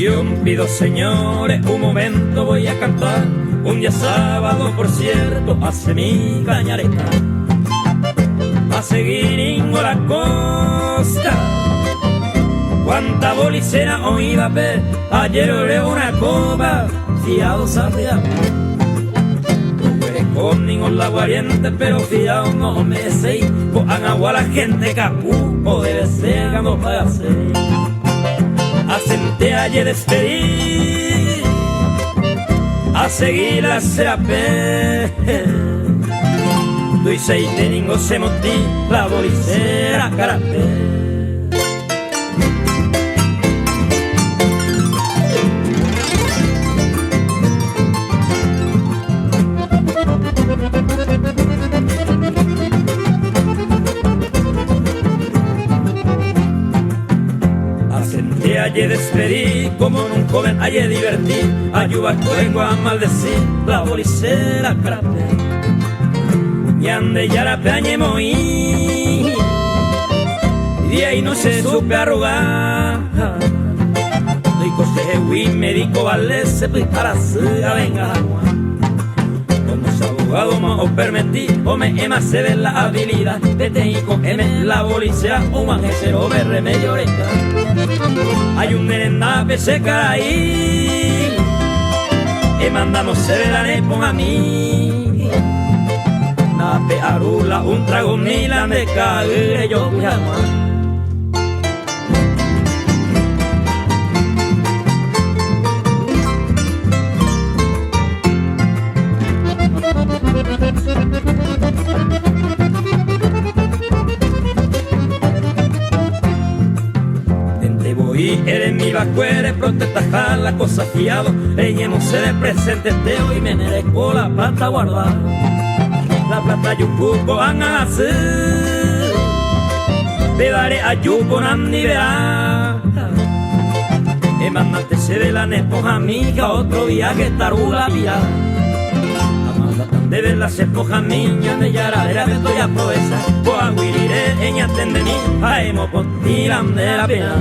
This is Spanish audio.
canción pido, señores, un momento voy a cantar. Un día sábado, por cierto, hace mi cañareta a seguir Ingo la costa. Cuánta bolicera oída ver, ayer oré una copa, fiado sabía. Tú eres conmigo la guariente, pero fiado no me sé. Cojan agua la gente, capuco debe ser ganó para hacer. Asenté ayer despedir, a seguir la serapé. Tú y seis teningo se motí, la bolicera carapé. Ayer despedí, como en un joven ayer divertí. Ayuda vengo a maldecir, la bolicera carapé. Y ande ya la peña moí, y de ahí no se supe arrugar. Doy consejo y médico vale se para hacer venga agua. Como ese abogado me os permití, o me ema se ve la habilidad. Vete y cógeme la bolicera, o manjecero me remedio oreja. Hay un merendape se caí, y mandamos se ve la nepon a mí. Nape arula un trago mila me cagué yo mi alma. Y eres mi vacuere, protesta la cosa fiado. Reñemos se de presente teo y me merezco la plata guardar. La plata yucuco van a hacer, te daré a yuco ni verá. Y mandate se de la esposa amiga, otro día que tarula vía. Amanda tan de ver las espojas niñas de yaradera me estoy a proeza. Pues aguirire en atendení, a emo por tiran de la pena.